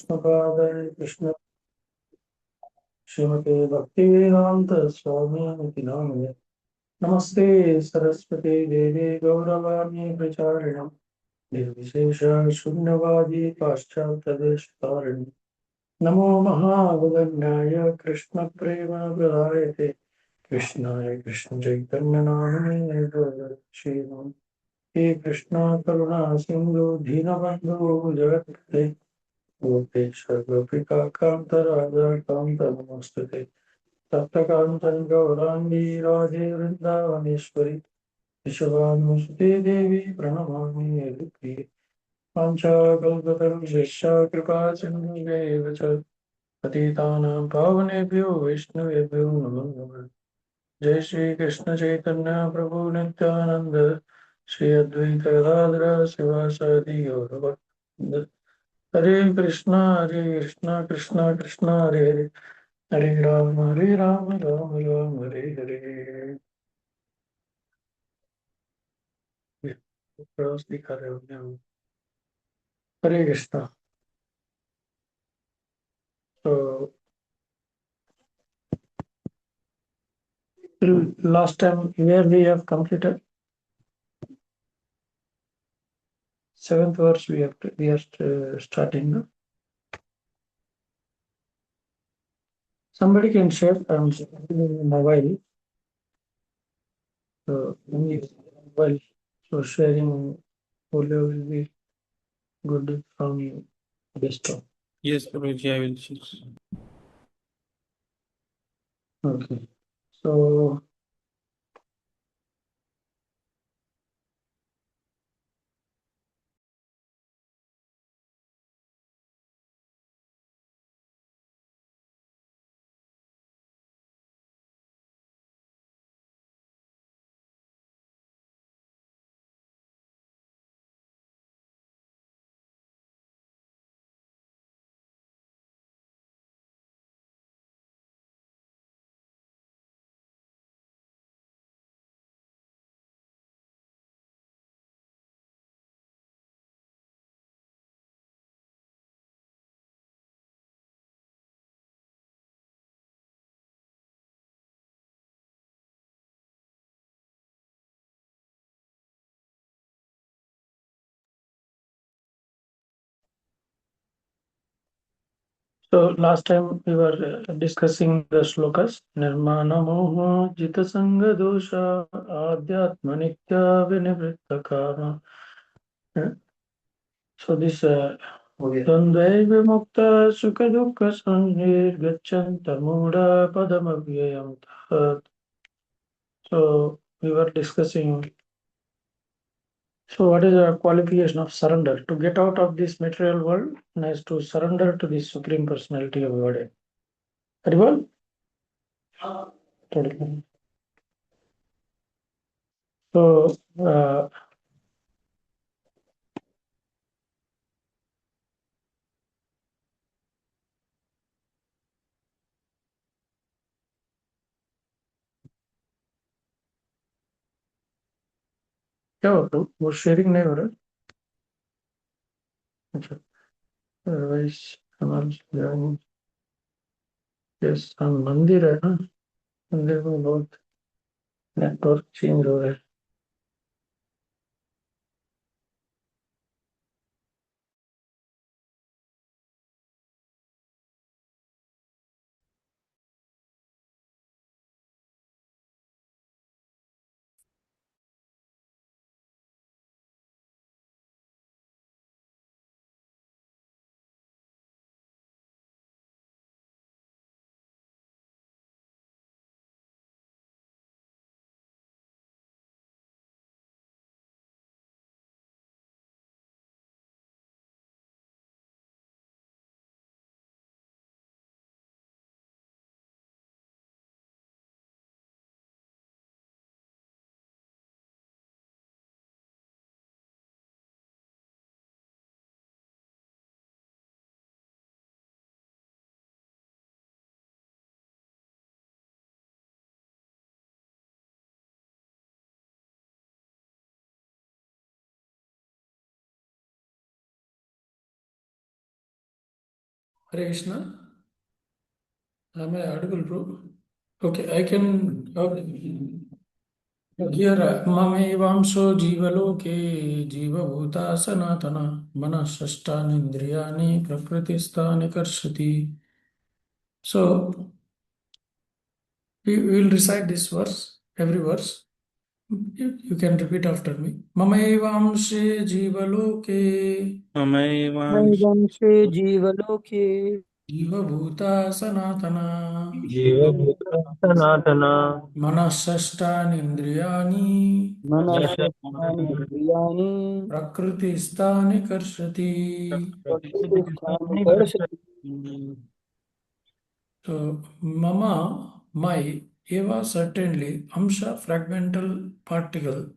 Prabhupada Krishna Srimate Bhaktivedanta Swami Prabhupada Namaste Saraswati Devi Gauravani Pracharinam Nirvishesha Shunyavadi Paschatadeshtarinam Namo Mahavadanyaya Krishna Prema Pradayate Krishnaya Krishna Chaitanya Namane Shivam He Krishna Karuna Sindhu Dhinabandhu Jagatpate Gopesha Gopika Kanta Radha Kanta Namaste Taptakantan Gaurangi Radhe Vrindavaneshwari Vishavanusuti Devi Pranamami Aditi Pancha Kalpatam Vishya Kripa Sindhu Vacha Patitanam Pavanebhyo Vishnavebhyo Namo Namaha Jai Shri Krishna Chaitanya Prabhu Nityananda Shri Advaita Gadadhara Sivasadi Gaurava Hare Krishna Krishna Krishna Hare Hare Hare Rama Rama Rama Hare Hare cross दिखा रहे होंगे हम हरे Krishna so last time where we have completed seventh verse we are starting now. Somebody can share mobile so mobile so sharing audio will be good from desktop. Yes, Prabhuji, I will choose. Okay, so last time we were discussing the shlokas. Nirmana moha jita sangha dosha adhyatma nitya vinivritta kama. So this Dandai vimukta sukha dukkha sanjir gacchanta muda padamavyayam tat. So we were discussing. So what is the qualification of surrender? To get out of this material world is to surrender to the Supreme Personality of Godhead. Everyone? So क्या होता है वो sharing नहीं हो रहा अच्छा otherwise हमारे yes हम मंदिर है ना मंदिर में बहुत नेटवर्क चेंज हो रहा है Hare Krishna. Am I audible, bro? Okay, I can. Here, mamevamso jivaloke jivabhuta sanatana manasashtani indriyani prakritistani karshati. So, we will recite this verse, every verse. You can repeat after me. Mamevamse jivaloke Amaivam वंशे जीवलोके jivabhuta sanatana जीवभूता सनातना manasashtani indriyani मनश्शास्त्राणीन्द्रियाणि prakristani karshati. प्रकृतिस्थानि कर्षति So, mama, my, eva, certainly, amsha, fragmental particle,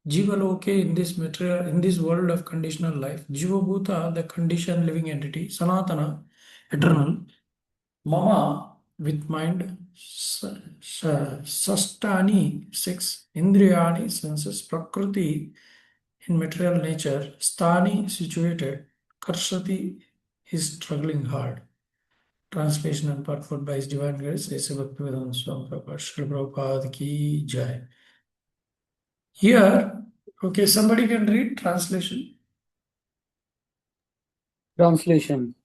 jivaloke, in this material, in this world of conditional life, jivabhuta, the conditioned living entity, sanatana, eternal, mama, with mind, sastani, six, indriyani, senses, prakriti, in material nature, sthani, situated, karshati, is struggling hard. Translation and purport by His Divine Grace, A.C. Bhaktivedanta Swami Prabhupada, Srila Prabhupada ki jai. Here, okay, somebody can read translation. Translation.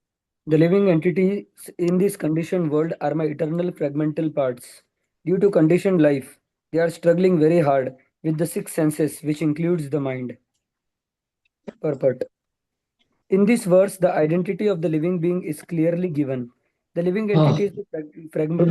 The living entities in this conditioned world are my eternal fragmental parts. Due to conditioned life, they are struggling very hard with the six senses, which includes the mind. Purport. In this verse, the identity of the living being is clearly given. The living entity is the fragment.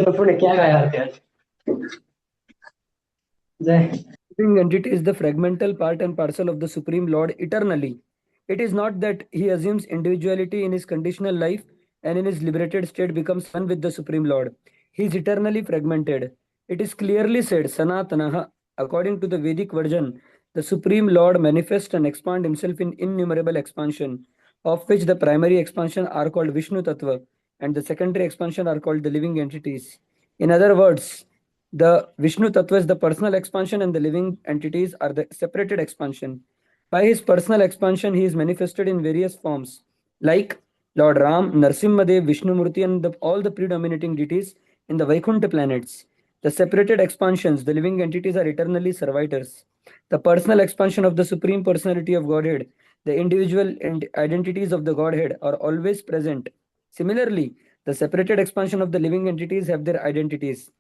Living entity is the fragmental part and parcel of the Supreme Lord eternally. It is not that he assumes individuality in his conditional life and in his liberated state becomes one with the Supreme Lord. He is eternally fragmented. It is clearly said, Sanatanaha. According to the Vedic version, the Supreme Lord manifests and expands himself in innumerable expansion, of which the primary expansion are called Vishnu Tattva and the secondary expansion are called the living entities. In other words, the Vishnu Tattva is the personal expansion and the living entities are the separated expansion. By his personal expansion, he is manifested in various forms, like Lord Ram, Narsimhadev, Vishnu Murti, and all the predominating deities in the Vaikuntha planets. The separated expansions, the living entities are eternally servitors. The personal expansion of the Supreme Personality of Godhead, the individual identities of the Godhead are always present. Similarly, the separated expansion of the living entities have their identities.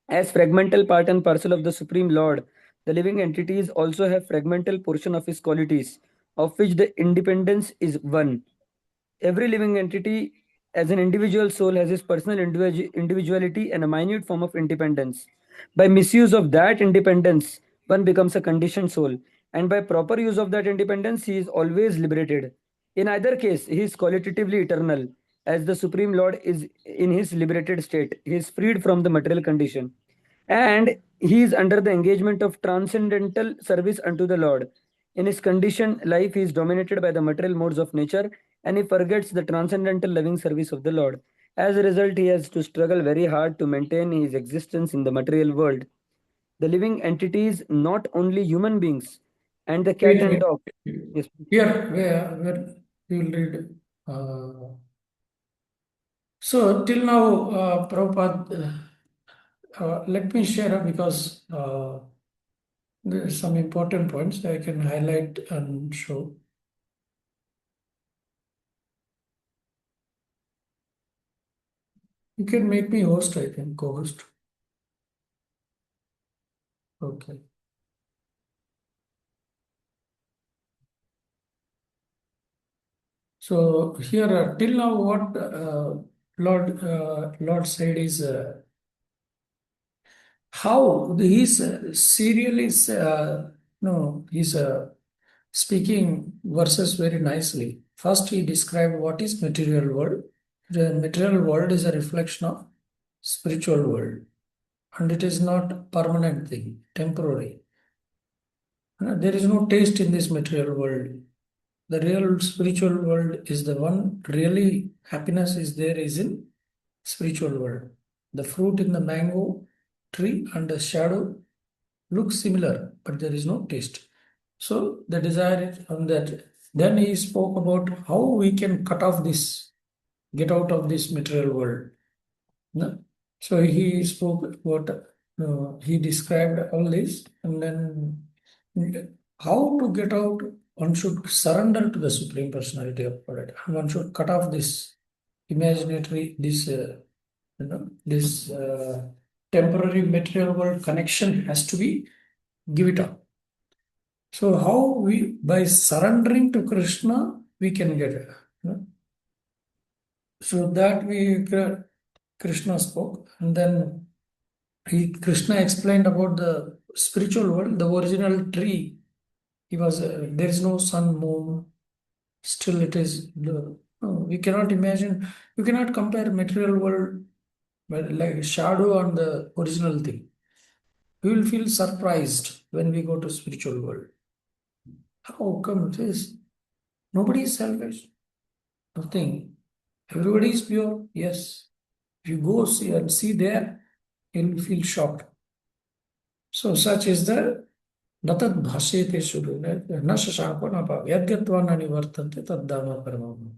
As fragmental part and parcel of the Supreme Lord, the living entities also have fragmental portion of his qualities, of which the independence is one. Every living entity as an individual soul has his personal individuality and a minute form of independence. By misuse of that independence, one becomes a conditioned soul, and by proper use of that independence, he is always liberated. In either case, he is qualitatively eternal, as the Supreme Lord is in his liberated state. He is freed from the material condition. And he is under the engagement of transcendental service unto the Lord. In his conditioned life, he is dominated by the material modes of nature and he forgets the transcendental loving service of the Lord. As a result, he has to struggle very hard to maintain his existence in the material world. The living entities, not only human beings, and the cat and Wait. dog. Yes. Here, where we will read. So, till now, Prabhupada, let me share because there are some important points I can highlight and show. You can make me host, I think, co-host. Okay. So here, till now, what Lord said is how he's serially no he's speaking verses very nicely. First, he described what is material world. The material world is a reflection of spiritual world, and it is not permanent thing, temporary. There is no taste in this material world. The real spiritual world is the one really happiness is there is in spiritual world. The fruit in the mango tree and the shadow look similar, but there is no taste. So the desire is on that. Then he spoke about how we can cut off this get out of this material world. No? So he spoke what he described all this, and then how to get out. One should surrender to the Supreme Personality of Godhead. One should cut off this imaginary, this temporary material world connection has to be give it up. So how we, by surrendering to Krishna, we can get it. So that Krishna spoke, and then Krishna explained about the spiritual world, the original tree. There is no sun, moon. Still, it is. We cannot imagine. You cannot compare material world, but like shadow on the original thing. We will feel surprised when we go to spiritual world. How come this? Nobody is selfish. Nothing. Everybody is pure. Yes. If you go see there, you will feel shocked. So such is the natad bhashete shuru, na shashanko na pav, yadgatva na nivartante taddama paramam.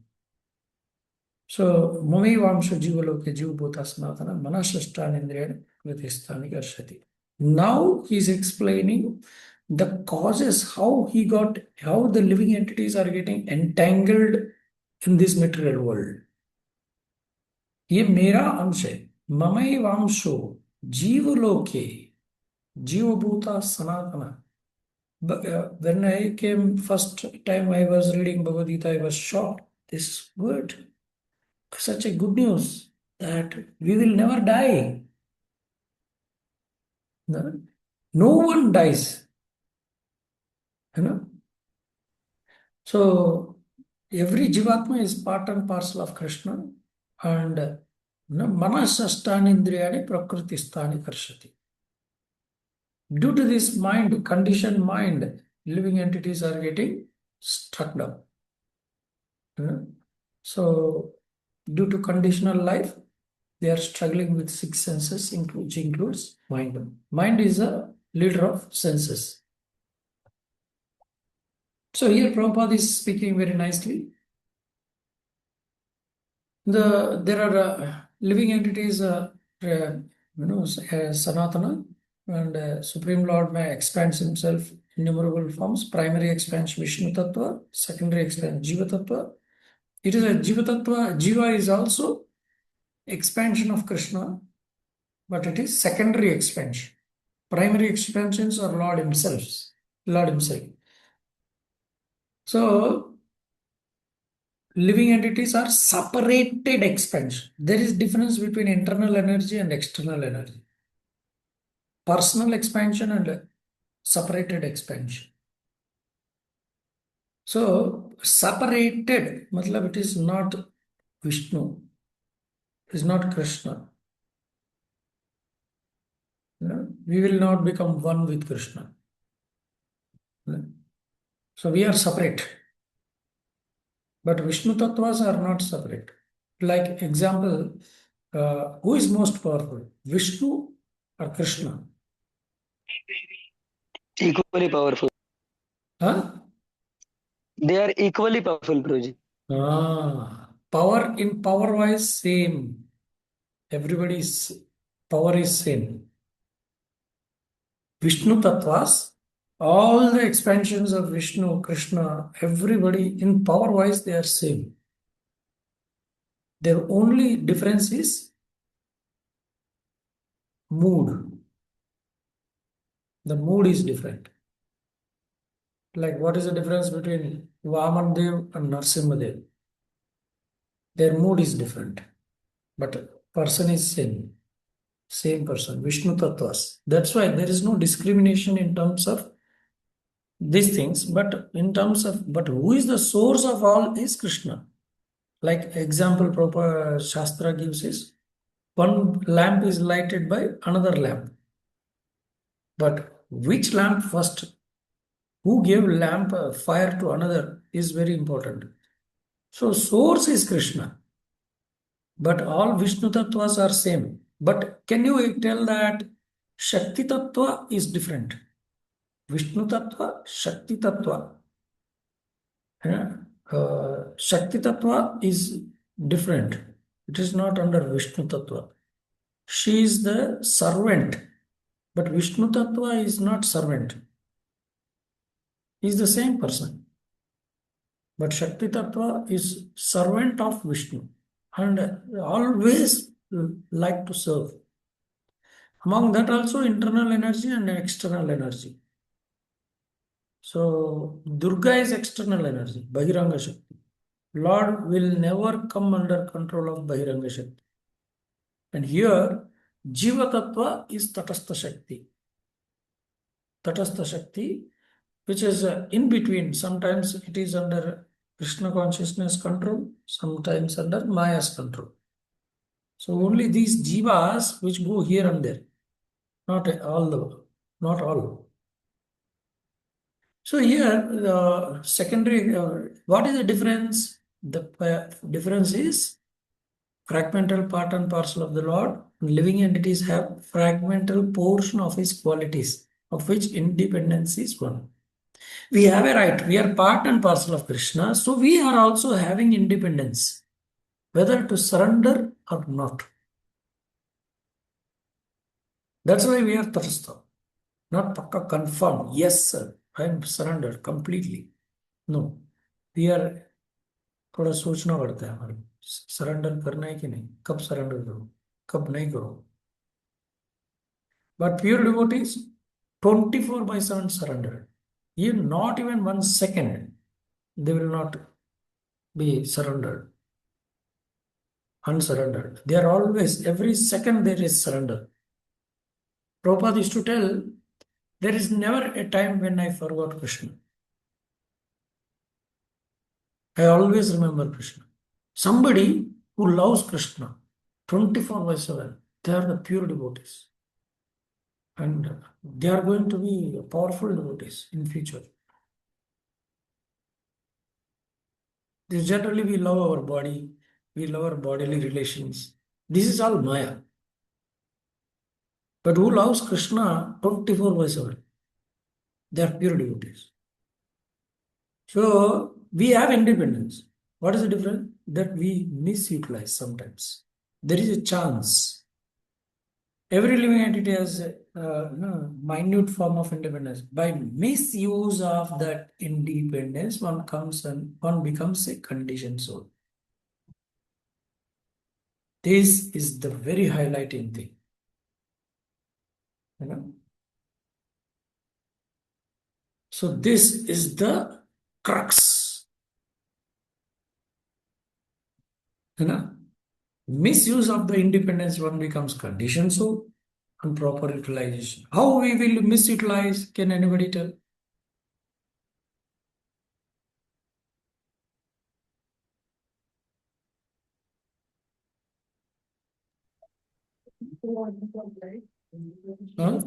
So mami vamsha jivaloke jivbhuta sanatana manashashtanindriya gratistani garshati. Now he is explaining the causes, how the living entities are getting entangled in this material world. ये मेरा अंश है, ममई वांशो जीवलोके जीवभूता सनातना. When I came first time I was reading Bhagavad Gita, I was shocked. This word, such a good news that we will never die. No one dies. So every Jivatma is part and parcel of Krishna, and manasashtanindriyani prakritistani karshati. Due to this mind, conditioned mind, living entities are getting stuck down. So, due to conditional life, they are struggling with six senses, which includes mind. Mind is a leader of senses. So here Prabhupada is speaking very nicely. There are living entities, Sanatana, and Supreme Lord may expand himself in innumerable forms. Primary expansion Vishnu Tattva, secondary expansion Jiva Tattva. It is a Jiva Tattva. Jiva is also expansion of Krishna, but it is secondary expansion. Primary expansions are Lord Himself. So living entities are separated expansion. There is difference between internal energy and external energy. Personal expansion and separated expansion. So separated, matlab it is not Vishnu, it is not Krishna. We will not become one with Krishna. So we are separate. But Vishnu Tattvas are not separate. Like example, who is most powerful? Vishnu or Krishna? Equally powerful. Huh? They are equally powerful, Guruji. Power in power wise same. Everybody's power is same. Vishnu Tattvas, all the expansions of Vishnu, Krishna, everybody in power wise they are same. Their only difference is mood. The mood is different. Like what is the difference between Vaman Dev and Narsimha Dev? Their mood is different, but person is same. Same person, Vishnu Tattvas. That's why there is no discrimination in terms of these things, but in terms of, but who is the source of all is Krishna. Like example, proper Shastra gives is one lamp is lighted by another lamp. But which lamp first? Who gave lamp fire to another is very important. So source is Krishna. But all Vishnu Tattvas are same. But can you tell that Shakti Tattva is different? Vishnu Tattva, Shakti Tattva. Shakti Tattva is different. It is not under Vishnu Tattva. She is the servant, but Vishnu Tattva is not servant. He is the same person. But Shakti Tattva is servant of Vishnu and always like to serve. Among that also internal energy and external energy. So Durga is external energy, Bahiranga Shakti. Lord will never come under control of Bahiranga Shakti. And here Jiva Tattva is Tatastha Shakti. Tatastha Shakti, which is in between. Sometimes it is under Krishna Consciousness control, sometimes under Maya's control. So only these jivas which go here and there, not all. So here the secondary, what is the difference? The difference is fragmental part and parcel of the Lord. Living entities have fragmental portion of his qualities, of which independence is one. We have a right, we are part and parcel of Krishna, so we are also having independence, whether to surrender or not. That's why we are Tatastha, not Pakka confirm. Yes, sir, I am surrendered completely. No, we are थोड़ा सोचना पड़ता है हमारे surrender करना है कि नहीं, कब सरेंडर करो, कब नहीं करो. But pure devotees 24/7 surrender. Even not even 1 second they will not be surrendered, unsurrendered. They are always, every second there is surrender. Prabhupada used to tell, there is never a time when I forgot Krishna. I always remember Krishna. Somebody who loves Krishna 24/7, they are the pure devotees. And they are going to be powerful devotees in future. Generally, we love our body, we love our bodily relations. This is all Maya. But who loves Krishna 24/7? They are pure devotees. So we have independence. What is the difference? That we misutilize sometimes. There is a chance. Every living entity has a minute form of independence. By misuse of that independence, one becomes a conditioned soul. This is the very highlighting thing. So this is the crux. Misuse of the independence, one becomes conditioned soul, and proper utilization. How we will misutilize? Can anybody tell? Huh?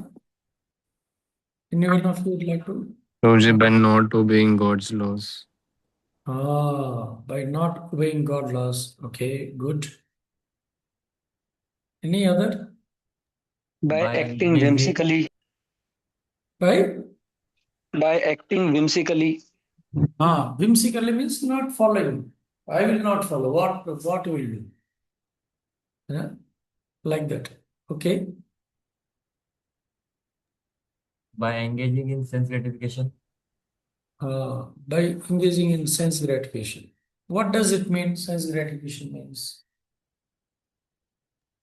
Anyone of you would like to? Prabhuji, by not obeying God's laws. By not obeying God laws. Okay, good. Any other? By acting whimsically. By? By acting whimsically. Whimsically means not following. I will not follow. What will do? Yeah? Like that. Okay. By engaging in sense gratification. By engaging in sense gratification. What does it mean? Sense gratification means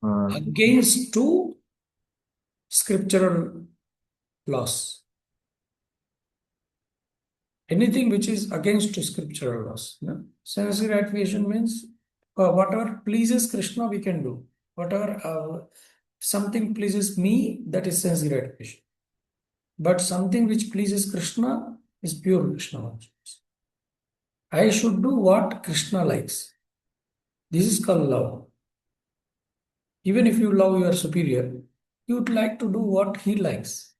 against two scriptural laws. Anything which is against to scriptural laws. Sense gratification means whatever pleases Krishna we can do. Whatever something pleases me, that is sense gratification. But something which pleases Krishna is pure Krishna consciousness. I should do what Krishna likes. This is called love. Even if you love your superior, you would like to do what he likes.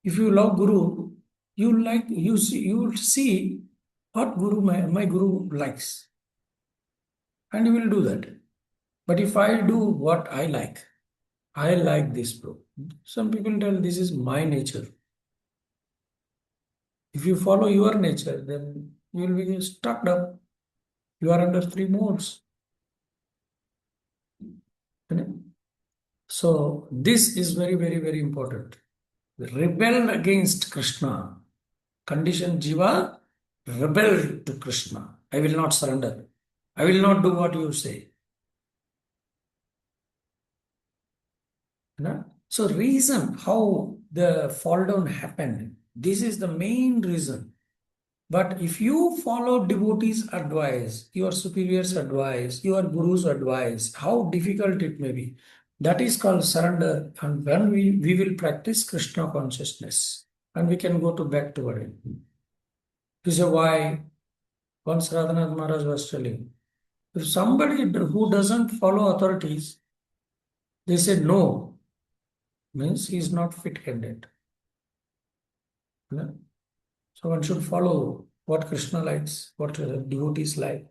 If you love Guru, you will see what Guru my Guru likes, and you will do that. But if I do what I like this, bro. Some people tell this is my nature. If you follow your nature, then you will be stuck up. You are under three modes. So this is very, very, very important. Rebel against Krishna. Conditioned jiva rebelled to Krishna. I will not surrender. I will not do what you say. So reason how the fall down happened, this is the main reason. But if you follow devotees' advice, your superiors' advice, your guru's advice, how difficult it may be, that is called surrender. And when we will practice Krishna consciousness, and we can go to back to it. This is why once Radhanath Maharaj was telling, if somebody who doesn't follow authorities, they say no, means he is not fit-handed. So one should follow what Krishna likes, what devotees like.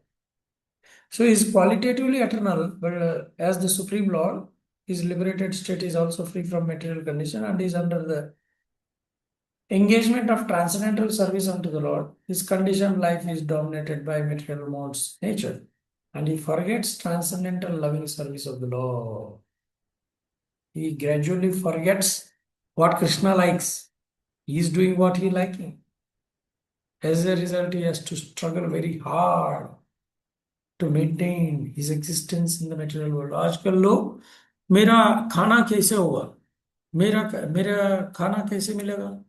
So he is qualitatively eternal, but as the Supreme Lord, his liberated state is also free from material condition and is under the engagement of transcendental service unto the Lord. His conditioned life is dominated by material modes nature, and he forgets transcendental loving service of the Lord. He gradually forgets what Krishna likes. He is doing what he liking. As a result, he has to struggle very hard to maintain his existence in the material world. आजकल लोग मेरा खाना कैसे होगा, मेरा खाना कैसे मिलेगा?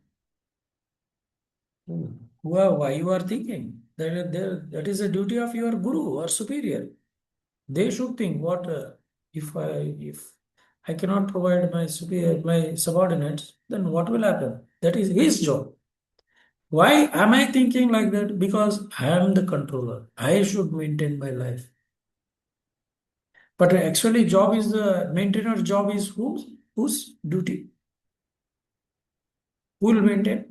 Why you are thinking that is the duty of your guru or superior. They should think what if I cannot provide my superior, my subordinates, then what will happen? That is his job. Why am I thinking like that? Because I am the controller. I should maintain my life. But actually, job is the maintainer. Job is whose duty? Who will maintain?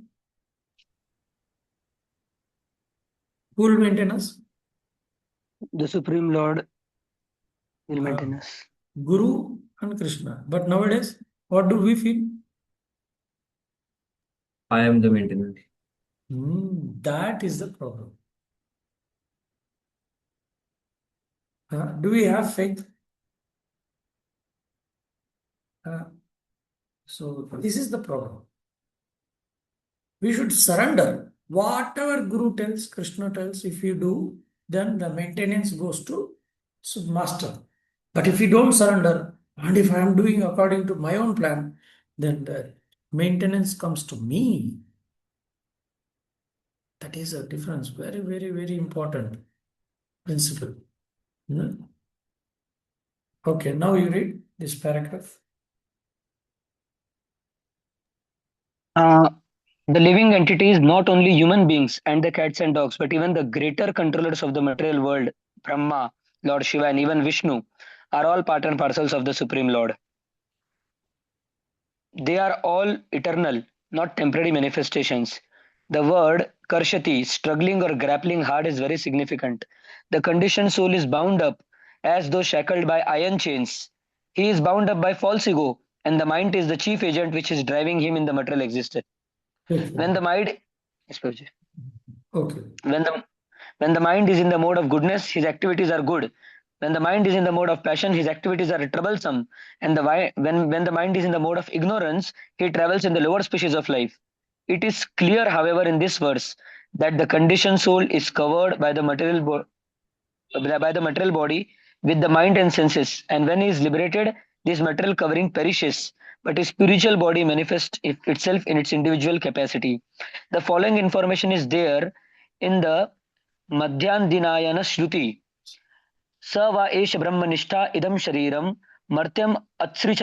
Who will maintain us? The Supreme Lord will maintain us. Guru and Krishna. But nowadays, what do we feel? I am the maintainer. That is the problem. Do we have faith? So this is the problem. We should surrender. Whatever Guru tells, Krishna tells, if you do, then the maintenance goes to master. But if you don't surrender, and if I am doing according to my own plan, then the maintenance comes to me. That is a difference. Very, very, very important principle. Okay, now you read this paragraph. The living entities, not only human beings and the cats and dogs, but even the greater controllers of the material world, Brahma, Lord Shiva, and even Vishnu, are all part and parcels of the Supreme Lord. They are all eternal, not temporary manifestations. The word karshati, struggling or grappling hard, is very significant. The conditioned soul is bound up as though shackled by iron chains. He is bound up by false ego, and the mind is the chief agent which is driving him in the material existence. When the mind, Okay. when the mind is in the mode of goodness, his activities are good. When the mind is in the mode of passion, his activities are troublesome. And when the mind is in the mode of ignorance, he travels in the lower species of life. It is clear, however, in this verse that the conditioned soul is covered by the material body with the mind and senses. And when he is liberated, this material covering perishes, but his spiritual body manifests itself in its individual capacity. The following information is there in the Madhyandinayana Shruti. स वा एष ब्रह्मनिष्ठा इदं शरीरं मर्त्यम् अत्सृच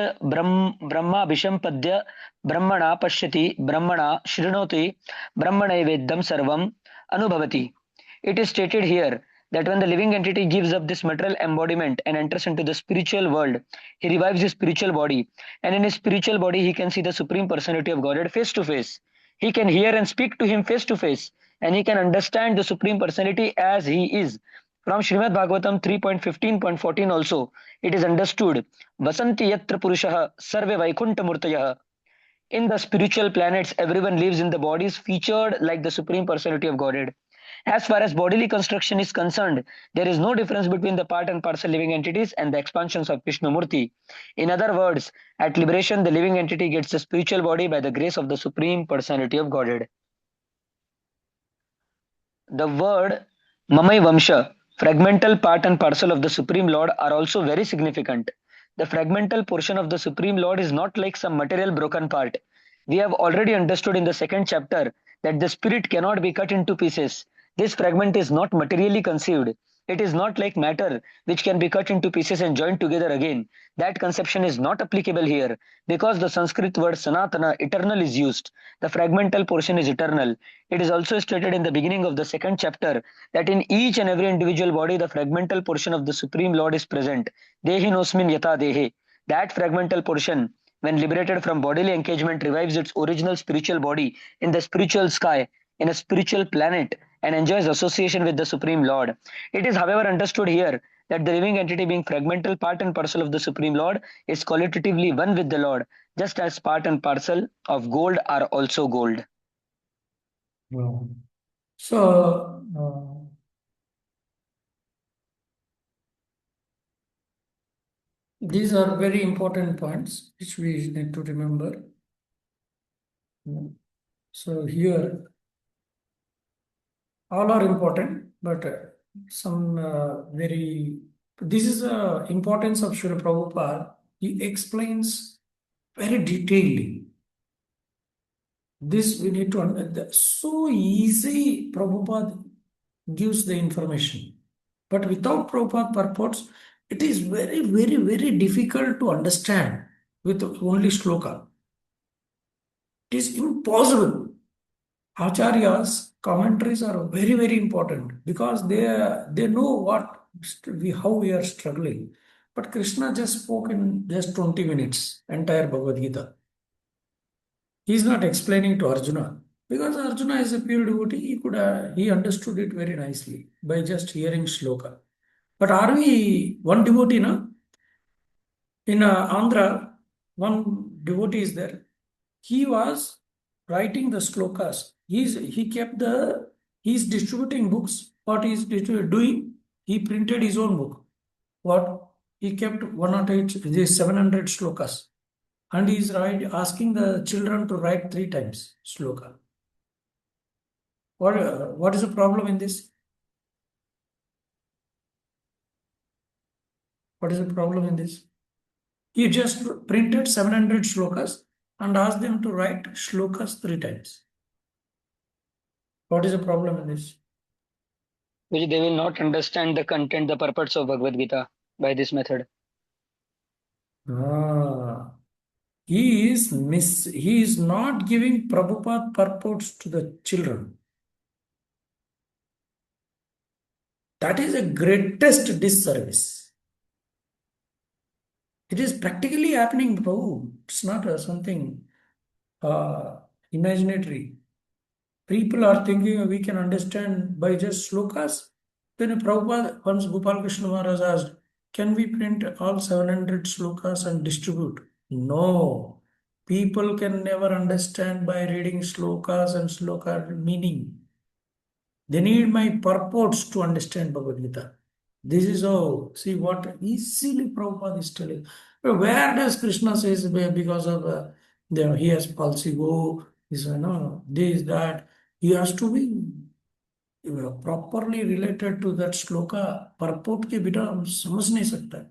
ब्रह्माभिसम्पद्य ब्रह्मणा पश्यति ब्रह्मणा शृणोति ब्रह्मणैवेद्यं सर्वम् अनुभवति. It is stated here that when the living entity gives up this material embodiment and enters into the spiritual world, he revives his spiritual body, and in his spiritual body he can see the Supreme Personality of Godhead face to face. He can hear and speak to him face to face, and he can understand the Supreme Personality as he is. From Srimad Bhagavatam 3.15.14 also, it is understood, Vasanti yatra purushah sarve vaikunta murtayah. In the spiritual planets, everyone lives in the bodies featured like the Supreme Personality of Godhead. As far as bodily construction is concerned, there is no difference between the part and parcel living entities and the expansions of Vishnumurti. In other words, at liberation, the living entity gets a spiritual body by the grace of the Supreme Personality of Godhead. The word Mamai Vamsha, fragmental part and parcel of the Supreme Lord, are also very significant. The fragmental portion of the Supreme Lord is not like some material broken part. We have already understood in the second chapter that the spirit cannot be cut into pieces. This fragment is not materially conceived. It is not like matter which can be cut into pieces and joined together again. That conception is not applicable here because the Sanskrit word Sanatana, eternal, is used. The fragmental portion is eternal. It is also stated in the beginning of the second chapter that in each and every individual body, the fragmental portion of the Supreme Lord is present. Dehi nosmin yata dehe. That fragmental portion, when liberated from bodily engagement, revives its original spiritual body in the spiritual sky, in a spiritual planet, and enjoys association with the Supreme Lord. It is, however, understood here that the living entity, being fragmental part and parcel of the Supreme Lord, is qualitatively one with the Lord, just as part and parcel of gold are also gold. Wow. So, these are very important points which we need to remember. So here, all are important, but some this is the importance of Srila Prabhupada. He explains very detailedly. This we need to understand. So easy Prabhupada gives the information. But without Prabhupada purports, it is very, very, very difficult to understand with only shloka. It is impossible. Acharyas' commentaries are very, very important because they know how we are struggling. But Krishna just spoke in just 20 minutes, entire Bhagavad Gita. He is not explaining to Arjuna because Arjuna is a pure devotee. He understood it very nicely by just hearing shloka. But are we one devotee now? In Andhra, one devotee is there. He was writing the slokas. He's distributing books. What he's doing? He printed his own book. What? He kept 108, 700 slokas. And he's asking the children to write 3 times sloka. What is the problem in this? What is the problem in this? He just printed 700 shlokas and asked them to write shlokas 3 times. What is the problem in this? Which they will not understand the content, the purpose of Bhagavad Gita by this method. He is not giving Prabhupada purports to the children. That is the greatest disservice. It is practically happening, Prabhu. It's not something imaginary. People are thinking we can understand by just slokas. Then Prabhupada, once Gopal Krishna Maharaj asked, can we print all 700 slokas and distribute? No. People can never understand by reading slokas and sloka meaning. They need my purports to understand Bhagavad Gita. This is how, see what easily Prabhupada is telling. Where does Krishna says because of he has palsy this, this, that. He has to be properly related to that shloka. Purport के बिना हम समझ नहीं सकता.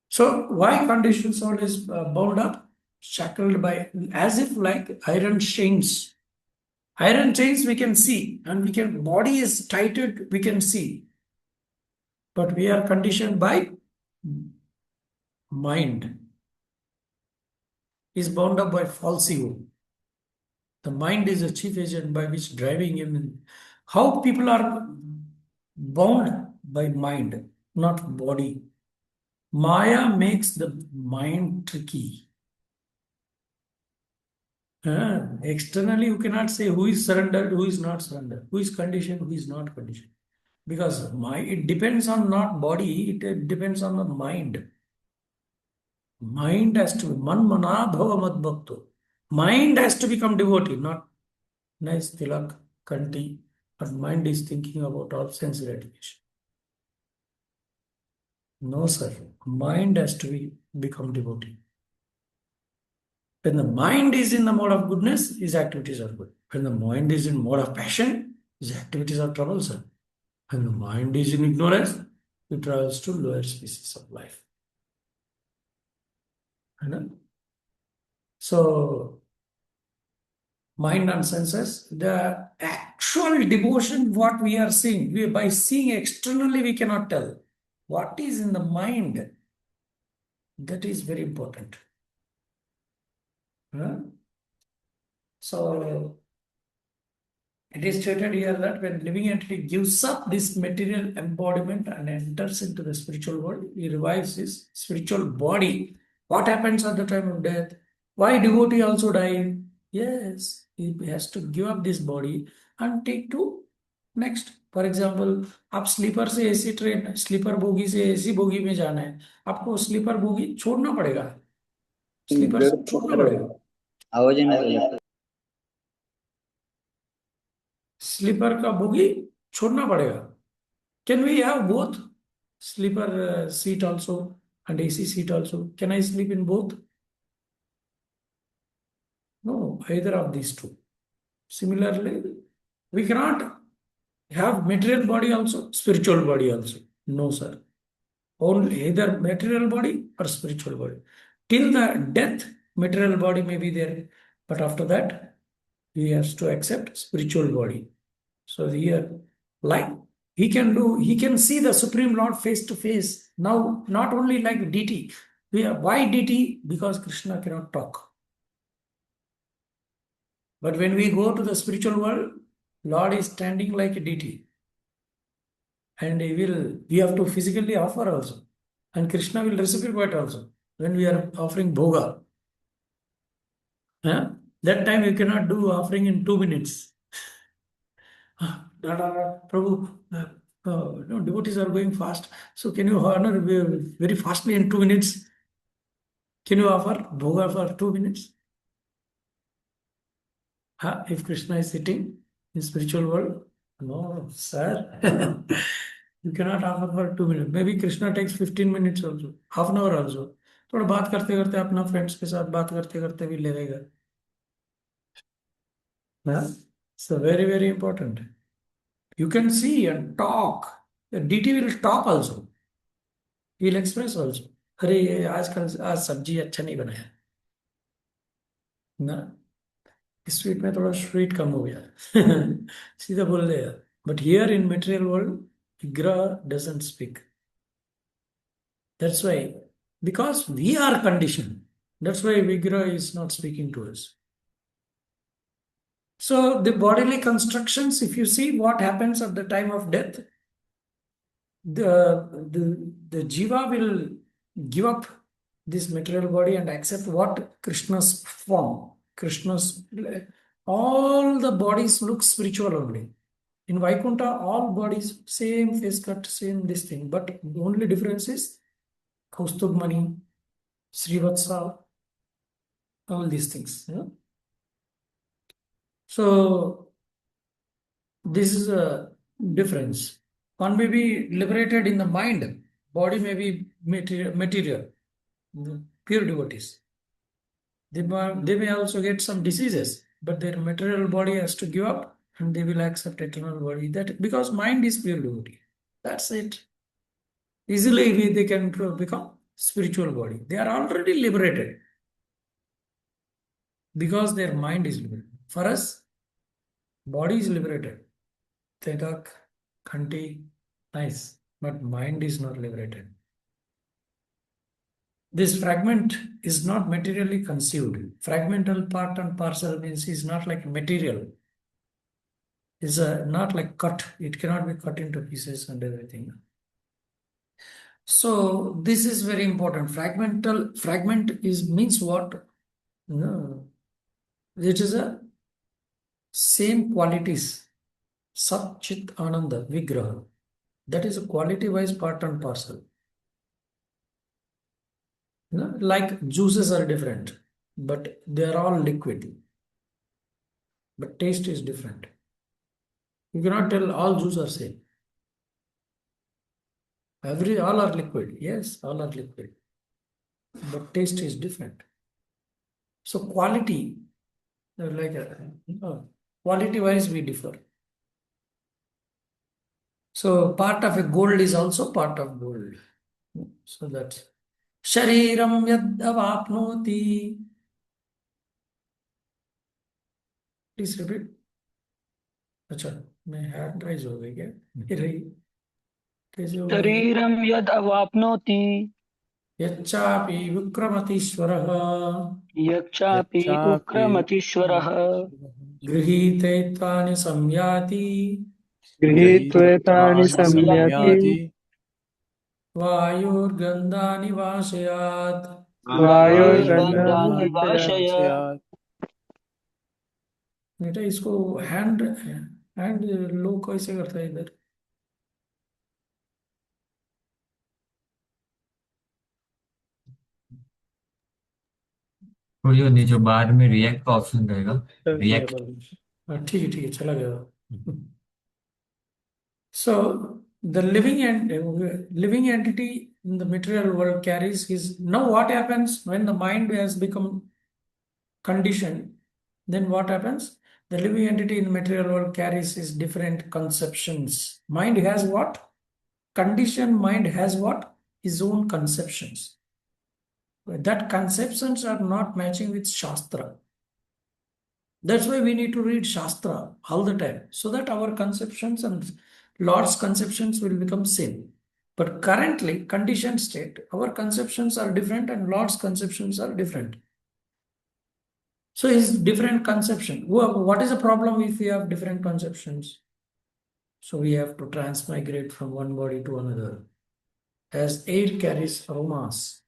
So why conditioned soul is bound up, shackled by, as if like iron chains. Iron chains we can see, and body is tightened, we can see. But we are conditioned by mind. Is bound up by false ego. The mind is a chief agent by which driving him in. How people are bound by mind, not body. Maya makes the mind tricky. Externally, you cannot say who is surrendered, who is not surrendered, who is conditioned, who is not conditioned. Because it depends on not body, it depends on the mind. Mind has to be man mana bhava mad bhakto. Mind has to become devotee, not nice tilak. Kanti, but mind is thinking about all sense gratification. No, sir. Mind has to become devotee. When the mind is in the mode of goodness, his activities are good. When the mind is in mode of passion, his activities are troublesome. When the mind is in ignorance, it travels to lower species of life. So, mind and senses, the actual devotion, what we are seeing, by seeing externally, we cannot tell. What is in the mind, that is very important. So, it is stated here that when living entity gives up this material embodiment and enters into the spiritual world, he revives his spiritual body. What happens at the time of death? Why devotee also die? Yes, he has to give up this body and take to next. For example, आप sleeper से AC train sleeper bogie से AC bogie में जाना है, आपको sleeper bogie छोड़ना पड़ेगा, sleeper छोड़ना पड़ेगा, आवाज ही नहीं लगता। स्लीपर का बोगी छोड़ना पड़ेगा. Can we have both sleeper seat also and AC seat also? Can I sleep in both? No, either of these two. Similarly, we cannot have material body also, spiritual body also. No, sir. Only either material body or spiritual body. Till the death, material body may be there, but after that, he has to accept spiritual body. So here, like he can see the Supreme Lord face to face. Now, not only like deity. Why deity? Because Krishna cannot talk. But when we go to the spiritual world, Lord is standing like a deity. And we have to physically offer also. And Krishna will reciprocate also. When we are offering bhoga. That time you cannot do offering in 2 minutes. Prabhu, no, devotees are going fast. So can you honor very fastly in 2 minutes? Can you offer bhoga for 2 minutes? If Krishna is sitting in spiritual world, no, sir. You cannot offer for 2 minutes. Maybe Krishna takes 15 minutes also, half an hour also. थोड़ा बात करते करते अपना friends के साथ बात करते करते भी ले लेगा. So very, very important. You can see and talk. The DT will talk also. He will express also. अरे ये आज सब्जी अच्छा नहीं बनाया ना, स्वीट में थोड़ा स्वीट कम हो गया. सीधा बोल देगा. But here in material world, Vigraha doesn't speak. That's why, because we are conditioned. That's why Vigraha is not speaking to us. So the bodily constructions, if you see what happens at the time of death, the jiva will give up this material body and accept what Krishna's form. Krishna's, all the bodies look spiritual only. In Vaikuntha, all bodies, same face cut, same this thing. But the only difference is Kaustubmani, Srivatsa, all these things. So this is a difference. One may be liberated in the mind, body may be material, pure devotees. They may also get some diseases, but their material body has to give up and they will accept eternal body. That because mind is pure devotee. That's it. Easily they can become spiritual body. They are already liberated because their mind is liberated. For us, body is liberated. Tedak, Khanti, nice, but mind is not liberated. This fragment is not materially conceived. Fragmental part and parcel means is not like material. It's not like cut. It cannot be cut into pieces and everything. So this is very important. Fragment means what? No. It is a same qualities. Sat Chit Ananda Vigraha. That is a quality-wise part and parcel. Like juices are different, but they are all liquid. But taste is different. You cannot tell all juice are same. All are liquid. Yes, all are liquid. But taste is different. So quality, quality wise we differ. So part of a gold is also part of gold. So that's Shariram yad avapnoti. Please repeat. अच्छा मैं hand raise हो गई क्या ये रही कैसे हो गई शरीरम यद अवाप्नोति यच्चापि विक्रमतीश्वरः यच्चापि उक्रमतीश्वरः गृहीतैत्वानि संयाति गृहीत्वेतानि संयाति संयाति वायुर्गन्धानि वाशयात् वायुर्गन्धानि वाशय। वायुर्गन्धमवाशयात्। बेटा इसको हैंड हैंड लो कैसे करता है इधर थोड़ी और नीचे बार में रिएक्ट का ऑप्शन रहेगा। रिएक्ट ठीक है चला गया so the living entity in the material world carries his now what happens when the mind has become conditioned then what happens the living entity in the material world carries his different conceptions mind has what conditioned mind has what his own conceptions that conceptions are not matching with Shastra. That's why we need to read Shastra all the time so that our conceptions and Lord's conceptions will become same. But currently, conditioned state, our conceptions are different and Lord's conceptions are different. So his different conception. What is the problem if we have different conceptions? So we have to transmigrate from one body to another. As air carries aromas.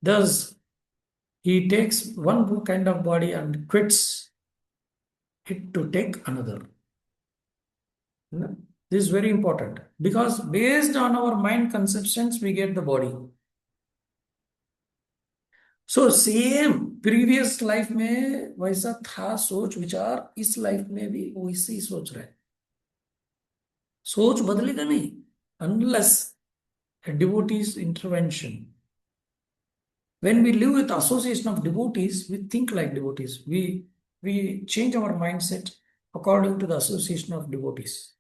Thus, he takes one kind of body and quits it to take another. This is very important because based on our mind conceptions, we get the body. So same previous life में वैसा था सोच विचार इस life में भी वैसे ही सोच रहे सोच बदलेगा नहीं unless a devotee's intervention. When we live with association of devotees, we think like devotees. We change our mindset according to the association of devotees.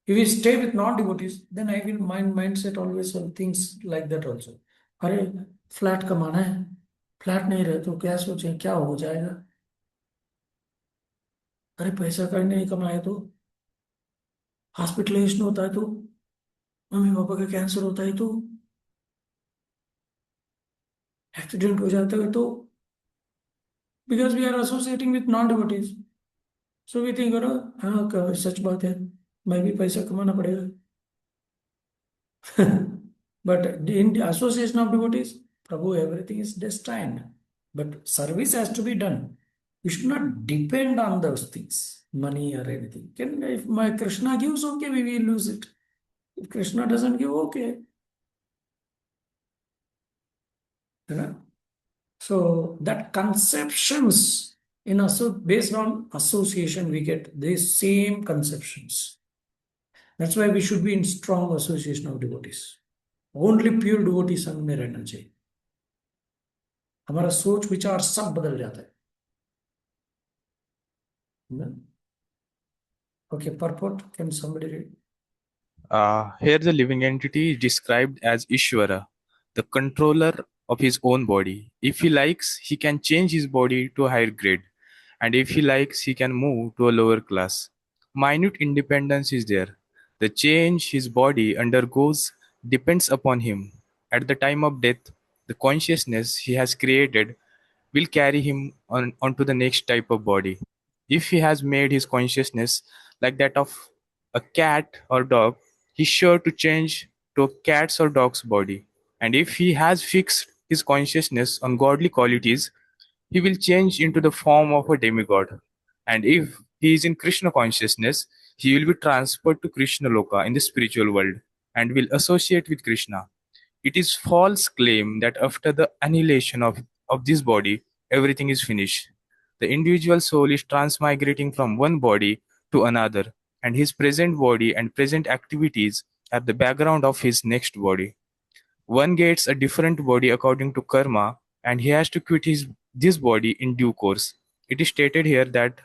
If we stay with non-devotees, then I will mindset always on things like that also. अरे flat कमाना है flat नहीं रहे तो क्या सोचें क्या हो जाएगा अरे पैसा कहीं नहीं कमाए तो हॉस्पिटलाइजेशन होता है तो मम्मी पापा का कैंसर होता है तो एक्सीडेंट हो जाता है तो because we are associating with non devotees so we think हाँ सच बात है मैं भी पैसा कमाना पड़ेगा but in the association of devotees Prabhu everything is destined but service has to be done we should not depend on those things money or anything if my Krishna gives okay we will lose it if Krishna doesn't give okay you know so that conceptions based on association we get these same conceptions that's why we should be in strong association of devotees only pure devotee संग में रहना चाहिए हमारा सोच विचार सब बदल जाता है okay purport can somebody read Here the living entity is described as Ishvara, the controller of his own body. If he likes, he can change his body to a higher grade, and if he likes, he can move to a lower class. Minute independence is there. The change his body undergoes depends upon him. At the time of death, the consciousness he has created will carry him onto the next type of body. If he has made his consciousness like that of a cat or dog, he's sure to change to a cat's or dog's body. And if he has fixed his consciousness on godly qualities, he will change into the form of a demigod. And if he is in Krishna consciousness, he will be transferred to Krishna Loka in the spiritual world and will associate with Krishna. It is false claim that after the annihilation of this body, everything is finished. The individual soul is transmigrating from one body to another and his present body and present activities are the background of his next body. One gets a different body according to karma, and he has to quit this body in due course. It is stated here that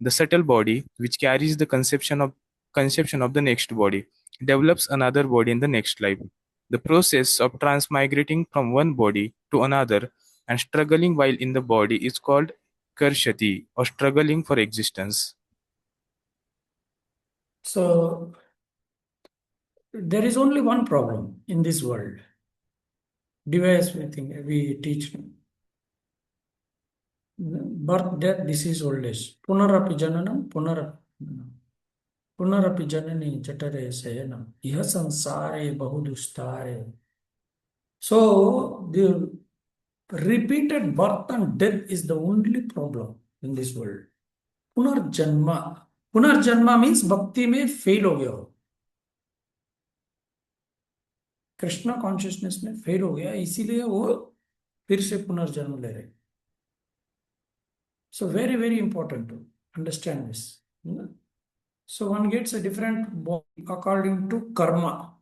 the subtle body, which carries the conception of the next body, develops another body in the next life. The process of transmigrating from one body to another and struggling while in the body is called karshati, or struggling for existence. So there is only one problem in this world. Device, we think we teach birth, death, disease, old age. Punarapi jananam, punarapi janani jatare sayanam. Iha sansare bahudustare. So the repeated birth and death is the only problem in this world. Punarjanma. Punarjanma means bhakti में fail हो गया हो. Krishna consciousness में fail हो गया, इसीलिए वो फिर से पुनर्जन्म ले रहे. So very important to understand this. So one gets a different body according to karma.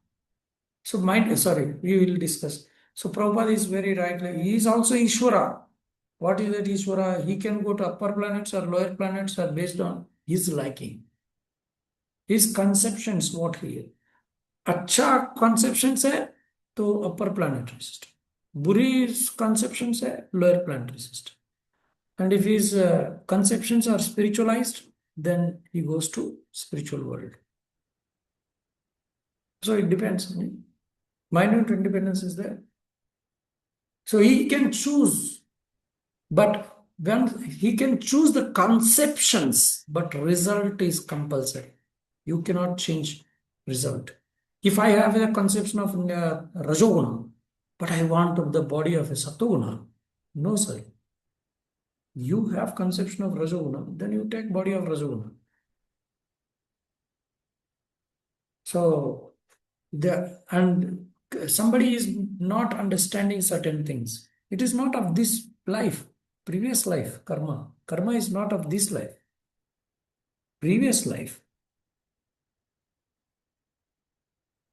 So we will discuss. So Prabhupada is very right. He is also Ishvara. What is that Ishvara? He can go to upper planets or lower planets or based on his liking. His conceptions, what he is. अच्छा conceptions है तो upper planetary system. बुरी conceptions है lower planetary system. And if his conceptions are spiritualized, then he goes to spiritual world. So it depends. Minute independence is there. So he can choose, but when he can choose the conceptions, but result is compulsory. You cannot change result. If I have a conception of Rajoguna, but I want the body of a Satoguna, no sir. You have conception of Rajoguna, then you take body of Rajoguna. So and somebody is not understanding certain things. It is not of this life, previous life, karma. Karma is not of this life, previous life.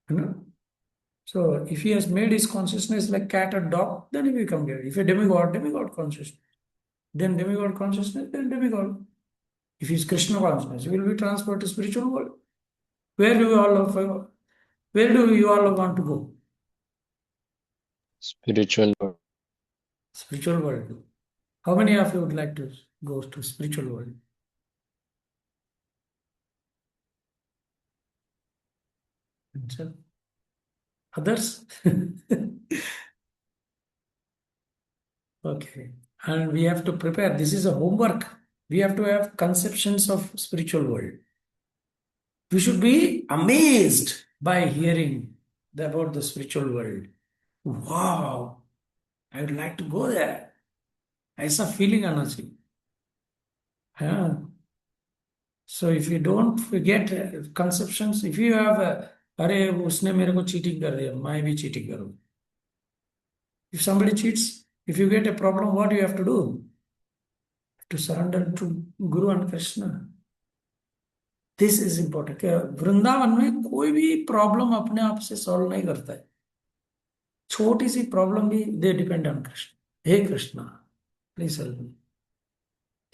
You know? So if he has made his consciousness like cat or dog, then he will come here. If a demigod consciousness. Then demigod consciousness, then demigod. If he is Krishna consciousness, he will be transferred to spiritual world. Where do you all want to go? Spiritual world. Spiritual world. How many of you would like to go to spiritual world? Answer. Others? Okay. And we have to prepare. This is a homework. We have to have conceptions of spiritual world. We should be amazed by hearing about the spiritual world. Wow, I would like to go there. ऐसा feeling आना चाहिए. Yeah. So if you don't forget conceptions, if you have अरे उसने मेरे को cheating कर दिया, मैं भी cheating करूँ. If somebody cheats, if you get a problem, what do you have to do? To surrender to Guru and Krishna. This is important. Vrindavan में कोई भी प्रॉब्लम अपने आप से सॉल्व नहीं करता है. छोटी सी प्रॉब्लम भी they depend on Krishna. Hey Krishna please help me.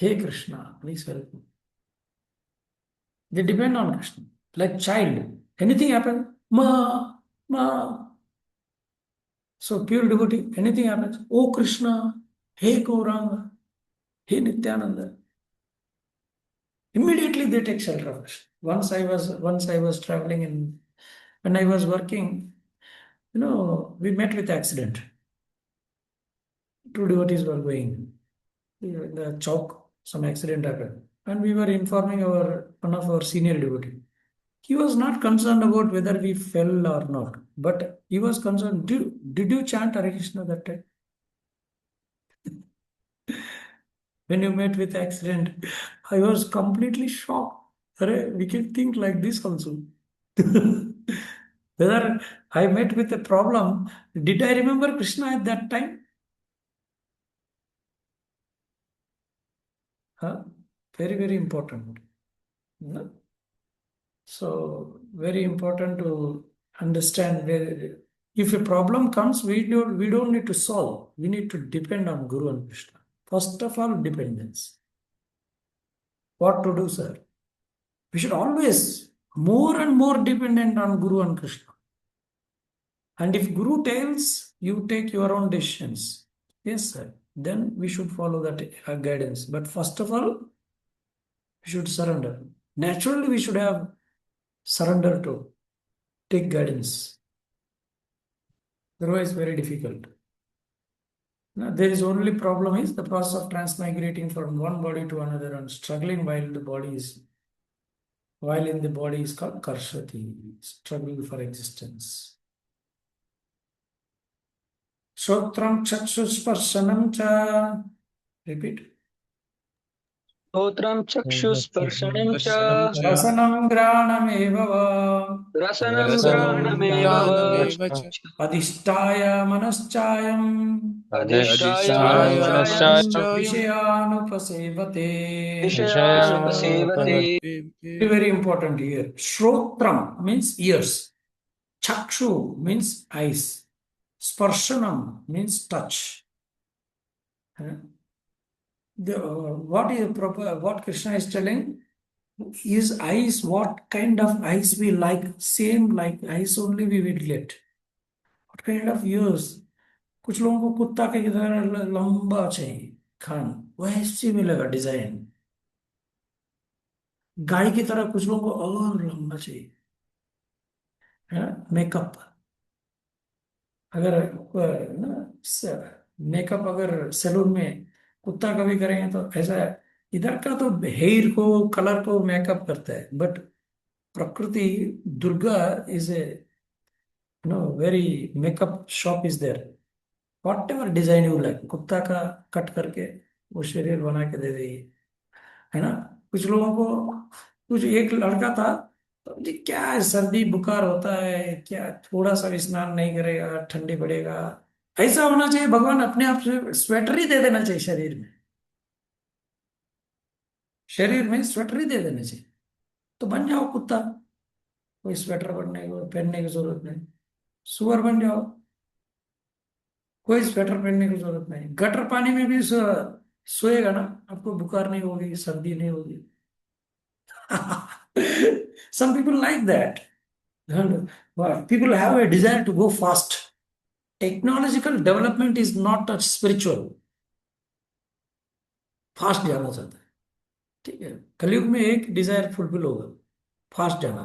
Hey Krishna please help me. They depend on Krishna. Like child, anything happens, ma. So pure devotee, anything happens, oh Krishna, hey Gauranga, hey Nityananda. Immediately they take shelter of Krishna. Once I was traveling when I was working, we met with accident. Two devotees were going in the chowk, some accident happened. And we were informing one of our senior devotee. He was not concerned about whether we fell or not, but he was concerned, did you chant Hare Krishna that time? When you met with accident, I was completely shocked. We can think like this also. Whether I met with a problem, did I remember Krishna at that time? Very important. So very important to understand where, if a problem comes, we don't need to solve. We need to depend on Guru and Krishna. First of all, dependence. What to do, sir? We should always more and more dependent on Guru and Krishna. And if Guru tells, you take your own decisions. Yes, sir. Then we should follow that guidance. But first of all, we should surrender. Naturally, we should have surrender to take guidance. Otherwise, very difficult. Now, there is only problem is the process of transmigrating from one body to another and struggling while in the body is called karshati, struggling for existence. Shotram chakshusparshanam cha. Repeat. Stotram chakshusparshanam cha Rasanam granameva va. rasanam grahanameva Adhisthaya manaschayam. adhisthaya manascha Vishayanupasevate. vishayanupasevate. Very, very important here. Shrotram means ears. Chakshu means eyes. Sparshanam means touch. What Krishna is telling, his eyes, what kind of eyes we like, same like eyes only we will get. What kind of ears? कुछ लोगों को कुत्ता के तरह लंबा चाहिए कान, वैसे मिलेगा डिजाइन. गाय की तरह कुछ लोगों को और लंबा चाहिए, है ना. मेकअप अगर मेकअप अगर सैलून में कुत्ता का भी करेंगे तो ऐसा, इधर का तो हेयर को कलर को मेकअप करता है, but Prakriti Durga is a very makeup shop is there. Whatever design you like, कुत्ता का कट करके वो शरीर बना के दे देगी, है ना. कुछ लोगों को, कुछ एक लड़का था तो जी क्या है, सर्दी बुखार होता है क्या, थोड़ा सा भी स्नान नहीं करेगा ठंडी पड़ेगा. ऐसा होना चाहिए, भगवान अपने आप से स्वेटर ही दे देना चाहिए शरीर में, शरीर में स्वेटर ही दे देना चाहिए, तो बन जाओ कुत्ता. कोई स्वेटर पहनने की जरूरत नहीं. सुअर बन जाओ, कोई स्वेटर पहनने की जरूरत नहीं. गटर पानी में भी सोएगा ना, आपको बुखार नहीं होगी, सर्दी नहीं होगी. Some people like that. People have a desire to go fast. Technological development is not a spiritual. Fast जाना चाहता है, ठीक है. कलयुग में एक डिजायर फुलफिल होगा, फास्ट जाना.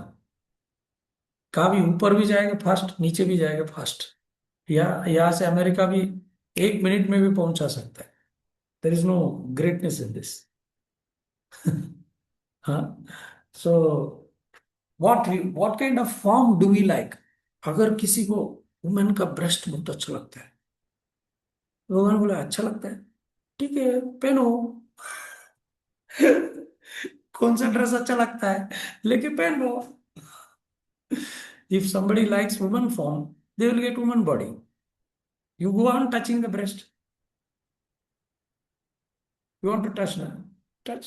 कभी ऊपर भी जाएगा फास्ट, नीचे भी जाएगा फास्ट. यहाँ से अमेरिका भी 1 मिनट में भी पहुंचा सकता है. There is no greatness in this. हाँ. So what kind of form do we like. अगर किसी को वुमेन का ब्रेस्ट बहुत अच्छा लगता है, भगवान बोला अच्छा लगता है, ठीक है पहनो. कौन सा ड्रेस अच्छा लगता है लेके पहन लो. If somebody likes woman form, they will get woman body. You go on touching the breast. You want to touch now? Touch.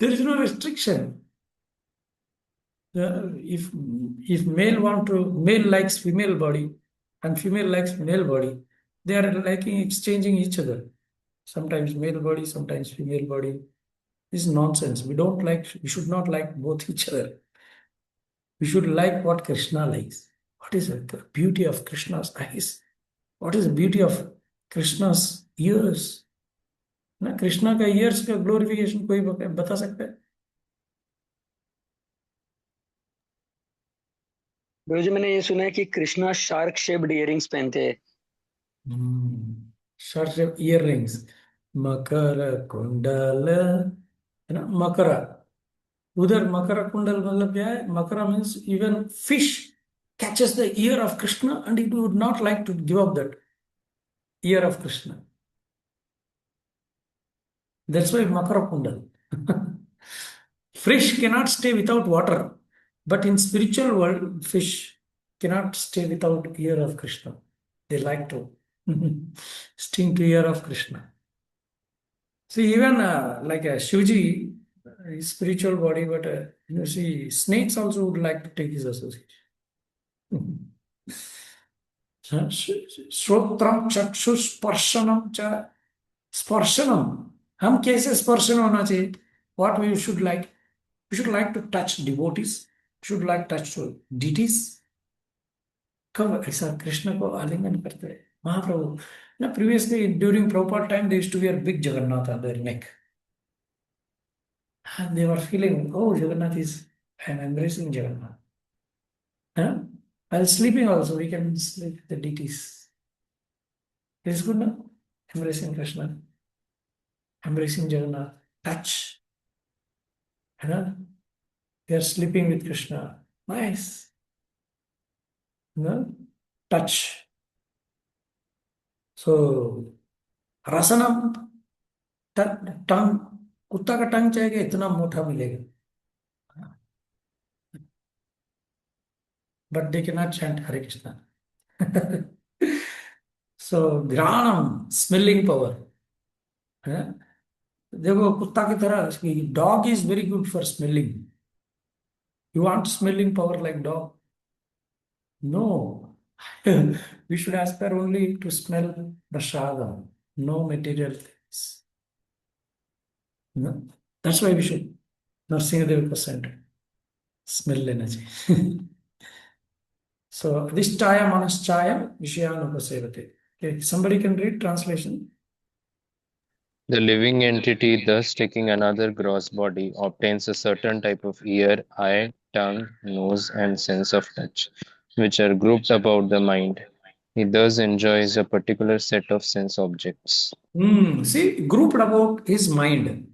There is no restriction. If male likes female body and female likes male body, they are liking exchanging each other. Sometimes male body, sometimes female body. This is nonsense. We should not like both each other. We should like what Krishna likes. What is the beauty of Krishna's eyes? What is the beauty of Krishna's ears? ना कृष्णा का years का glorification कोई बता सकता है? गुरुजी मैंने ये सुना है कि कृष्णा शार्क शेप्ड इयररिंग्स पहनते हैं. Shark shape earrings. मकर कुंडल, है ना. मकरा, उधर मकर कुंडल मतलब क्या है? मकरा means even fish catches the ear of Krishna and it would not like to give up that ear of Krishna. That's why Makara Kundal. Fish cannot stay without water, but in spiritual world, fish cannot stay without ear of Krishna. They like to sting to ear of Krishna. So even like Shivji, his spiritual body, but you see, snakes also would like to take his association. श्रोत्रम चक्षु स्पर्शनम च स्पर्शनम हम कैसे स्पर्शन होना चाहिए what we should like to touch devotees, should like touch deities. कब ऐसा कृष्ण को आलिंगन करते हैं महाप्रभु ना previously during Prabhupada time they used to wear big Jagannath on their neck and they were feeling, oh, Jagannath is, I'm embracing Jagannath. Huh? While sleeping also we can sleep with the deities. It is good, no? Embracing Krishna, embracing Jagannath, touch. You know? We are sleeping with Krishna. Nice. You know? Touch. So, rasanam, tongue, कुत्ता का टंग चाहिए इतना मोटा मिलेगा. But they cannot chant Hare Krishna. So, granam, smelling power. Yeah? देखो कुत्ता की तरह dog is very good for smelling. You want smelling power like dog? No. We should aspire only to smell prasada, no material things. No? That's why we should Narsingadev Center. Smell energy. So this chaya manaschaya vishayanupasevate. Okay, somebody can read translation. The living entity, thus taking another gross body, obtains a certain type of ear, eye, tongue, nose, and sense of touch, which are grouped about the mind. He thus enjoys a particular set of sense objects. See, grouped about his mind.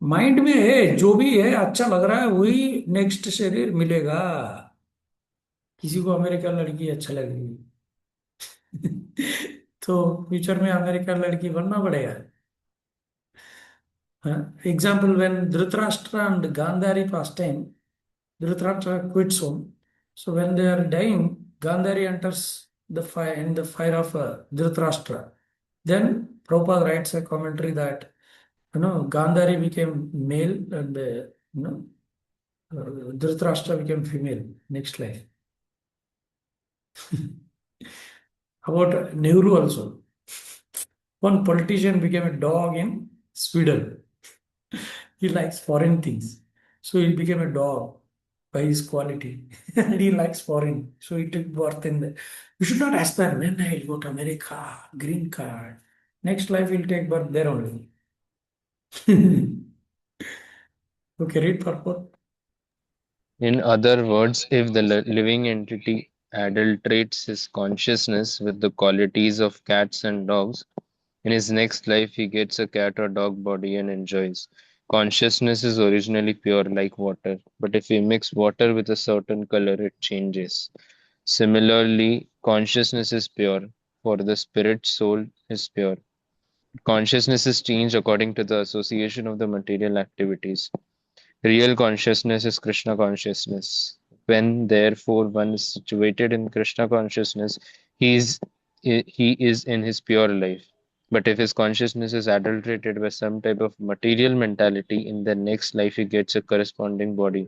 Mind में है जो भी है अच्छा लग रहा है वही नेक्स्ट शरीर मिलेगा. किसी को अमेरिका लड़की अच्छा लगेगी तो फ्यूचर में अमेरिका लड़की बनना पड़ेगा. Example, when Dhritarashtra and Gandhari passed time, Dhritarashtra quits home. So when they are dying, Gandhari enters the fire in the fire of Dhritarashtra. Then Prabhupada writes a commentary that Gandhari became male and Dhritarashtra became female next life. About Nehru also. One politician became a dog in Sweden. He likes foreign things. So he became a dog by his quality. And he likes foreign. So he took birth in the. We should not aspire, when I'll go to America, green card. Next life he'll take birth there only. Okay, read purport. In other words, if the living entity adulterates his consciousness with the qualities of cats and dogs, in his next life he gets a cat or dog body and enjoys. Consciousness is originally pure like water, but if we mix water with a certain color, it changes. Similarly, consciousness is pure, for the spirit soul is pure. Consciousness is changed according to the association of the material activities. Real consciousness is Krishna consciousness. When therefore one is situated in Krishna consciousness, he is in his pure life. But if his consciousness is adulterated by some type of material mentality, in the next life he gets a corresponding body.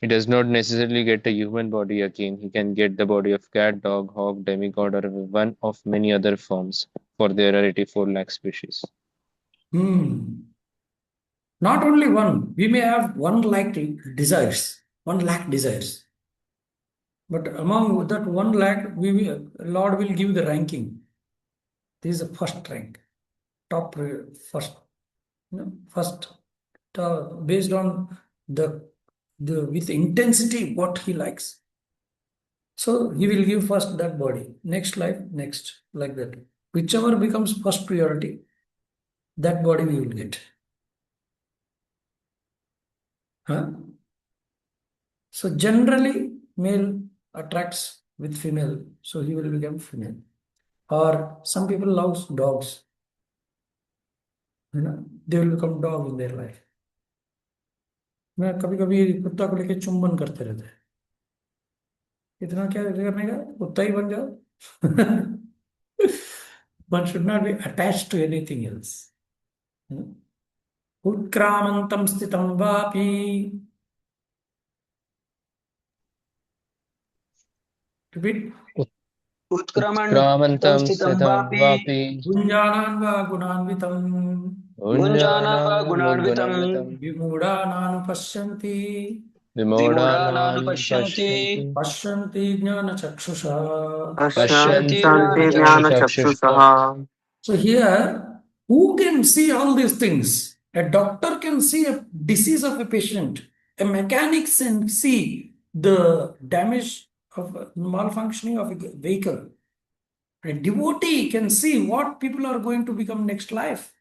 He does not necessarily get a human body again. He can get the body of cat, dog, hog, demigod, or one of many other forms, for there are 84 lakh species. Not only one, we may have 1 lakh desires, 1 lakh desires. But among that 1 lakh, Lord will give the ranking. This is the first rank, top first, first based on the with intensity what he likes. So he will give first that body, next life, next, like that. Whichever becomes first priority, that body we will get. So generally, male attracts with female, so he will become female. Or some people love dogs. They will become dog in their life. मैं कभी कभी कुत्ता को लेके चुंबन करते रहते हैं. इतना क्या करने का, कुत्ता ही बन जाओ. One should not be attached to anything else. Utkramantam stitam vapi. Repeat. उत्क्रमणं Utkramantam स्थितं sitam वापि vapi Gunjanan va gunanvitam. गुञ्जानं वा Unjanam गुणान्वितं gunanvitam Vimudānānu pasyanti. Vimodanan विमूढानानुपश्यन्ति Pashyanti Pashyanti jnana chakshusha. पश्यन्ति Pashyanti Pashanti Jnana Jnana So here, who can see all these things? A doctor can see a disease of a patient. A mechanic can see the damage of malfunctioning of a vehicle. A devotee can see what people are going to become next life.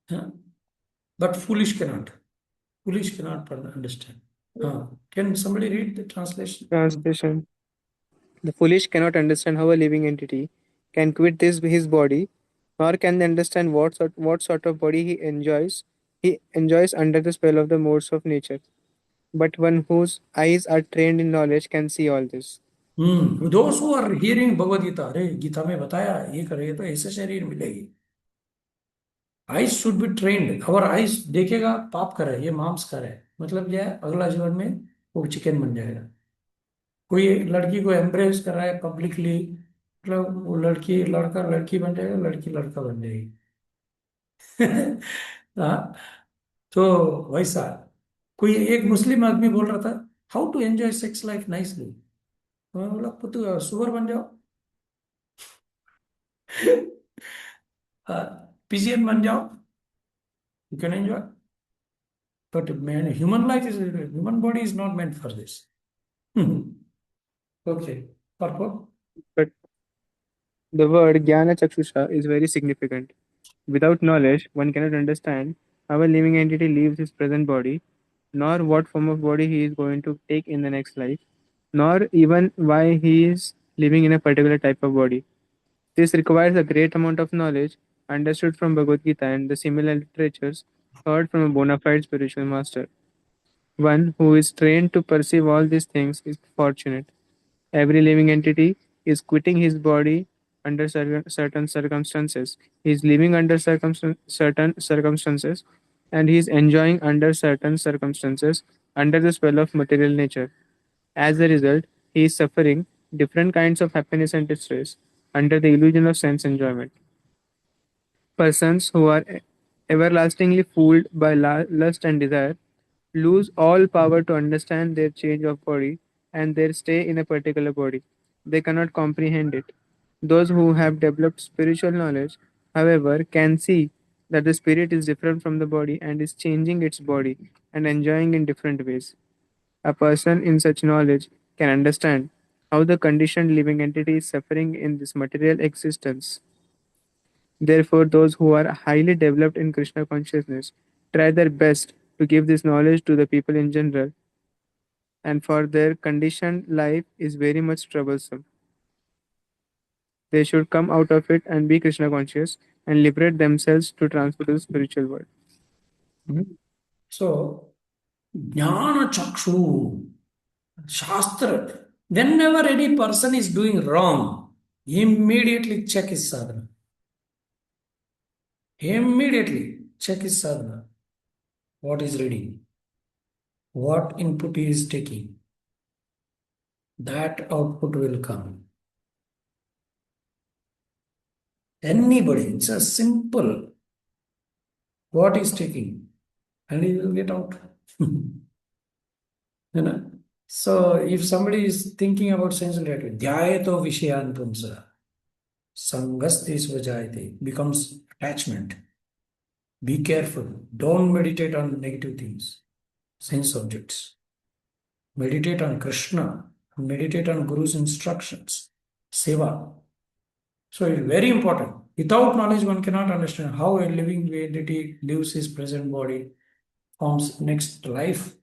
Huh? But foolish cannot. Foolish cannot understand. Can somebody read the translation? Translation. The foolish cannot understand how a living entity can quit his body, nor can they understand what sort of body he enjoys. He enjoys under the spell of the modes of nature. But one whose eyes are trained in knowledge can see all this. Those who are hearing Bhagavad Gita, अरे गीता में बताया ये करेगा तो ऐसे शरीर मिलेगी. Ice should be trend. और आइस देखेगा पाप करे, ये मांस करे, मतलब क्या है, अगला जीवन में वो चिकन बन जाएगा. कोई लड़की को एम्ब्रेस कर रहा है पब्लिकली, मतलब वो लड़की लड़का लड़की बन जाएगा, लड़की लड़का बन जाएगी. हाँ, तो वैसा कोई एक मुस्लिम आदमी बोल रहा था how to enjoy sex life nicely. मैं बोला पुत्र सुअर बन जाओ, पिजियन बन जाओ, you can enjoy. But man, human body is not meant for this. Okay, purport. But the word Jnana Chakshusha is very significant. Without knowledge, one cannot understand how a living entity leaves his present body, nor what form of body he is going to take in the next life, nor even why he is living in a particular type of body. This requires a great amount of knowledge understood from Bhagavad Gita and the similar literatures heard from a bona fide spiritual master. One who is trained to perceive all these things is fortunate. Every living entity is quitting his body under certain circumstances. He is living under certain circumstances, and he is enjoying under certain circumstances under the spell of material nature. As a result, he is suffering different kinds of happiness and distress under the illusion of sense enjoyment. Persons who are everlastingly fooled by lust and desire lose all power to understand their change of body and their stay in a particular body. They cannot comprehend it. Those who have developed spiritual knowledge, however, can see that the spirit is different from the body and is changing its body and enjoying in different ways. A person in such knowledge can understand how the conditioned living entity is suffering in this material existence. Therefore, those who are highly developed in Krishna consciousness try their best to give this knowledge to the people in general, and for their conditioned life is very much troublesome. They should come out of it and be Krishna conscious and liberate themselves to transfer to the spiritual world. So, Jnana Chakshu, Shastra, whenever any person is doing wrong, immediately check his sadhana. Immediately check his sadhana. What is reading? What input he is taking? That output will come. Anybody, it's a simple. What is taking? And he will get out. You know? So if somebody is thinking about sensuality, dhyayato vishayan pumsa, sangasti svajayate, becomes attachment. Be careful. Don't meditate on negative things, sense objects. Meditate on Krishna. Meditate on Guru's instructions. Seva. So it's very important. Without knowledge, one cannot understand how a living entity lives his present body, forms next life,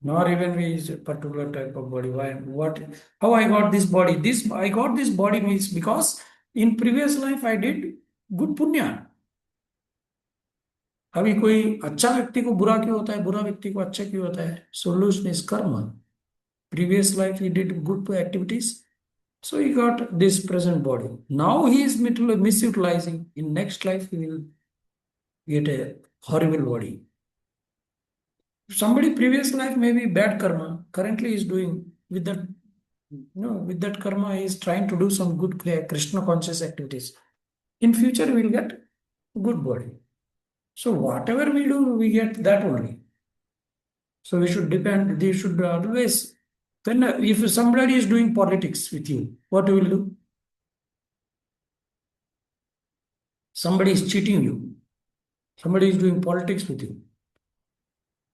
nor even is a particular type of body. Why? What? How I got this body? I got this body means because in previous life I did good punya. अभी कोई अच्छा व्यक्ति को बुरा क्यों होता है, बुरा व्यक्ति को अच्छा क्यों होता है? Solution is karma. Previous life he did good activities, so he got this present body. Now he is misutilizing. In next life he will get a horrible body. Somebody previous life may be bad karma, currently is doing with that, with that karma he is trying to do some good Krishna conscious activities. In future we will get good body. So whatever we do, we get that only. So we should depend, they should always, when if somebody is doing politics with you, what you will do? Somebody is cheating you. Somebody is doing politics with you.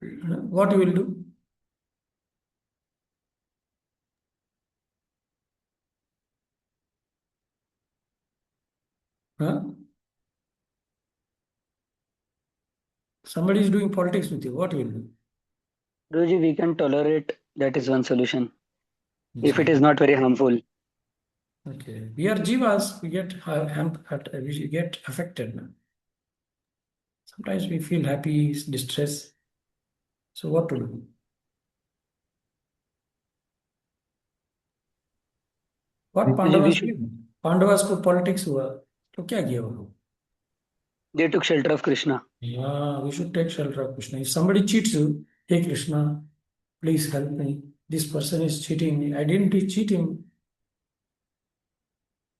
What you will do? Huh? Somebody is doing politics with you. What you will do? Guruji, we can tolerate. That is one solution. If it is not very harmful. Okay. We are jivas. We get affected. Sometimes we feel happy, distress. So what to do? What Pandavas को politics हुआ तो क्या किया वो लोग? They took shelter of Krishna. Yeah, we should take shelter of Krishna. If somebody cheats you, hey Krishna, please help me. This person is cheating me. I didn't cheat him.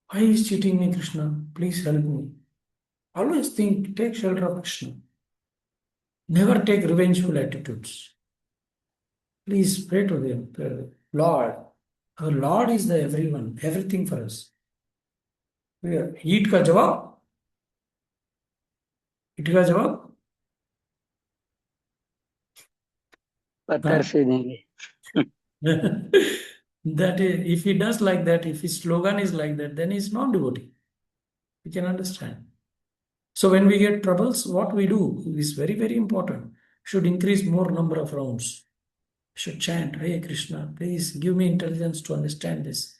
Why is cheating me, Krishna? Please help me. Always think, take shelter of Krishna. Never take revengeful attitudes. Please pray to them. Lord, our Lord is the everyone, everything for us. ईट का जवाब पत्थर से देंगे. That is, if he does like that, if his slogan is like that, then he's not devotee. We can understand. So when we get troubles, what we do is very, very important. Should increase more number of rounds. Should chant, Hare Krishna, please give me intelligence to understand this.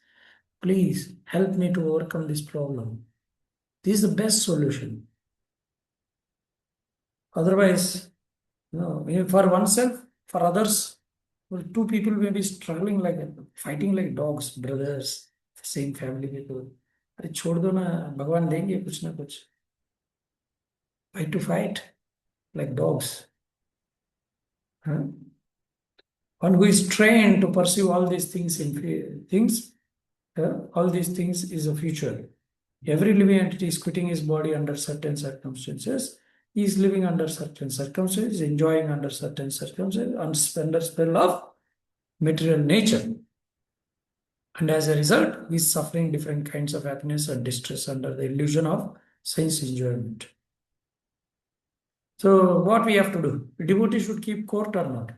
Please help me to overcome this problem. This is the best solution. Otherwise, for oneself, for others, two people may be struggling like fighting like dogs, brothers, same family people. अरे छोड़ दो ना, भगवान देंगे कुछ ना कुछ. Why to fight like dogs? Huh? One who is trained to pursue all these things all these things is a future. Every living entity is quitting his body under certain circumstances. He is living under certain circumstances, enjoying under certain circumstances, under spell of material nature. And as a result, he is suffering different kinds of happiness and distress under the illusion of sense enjoyment. So what we have to do? The devotee should keep court or not?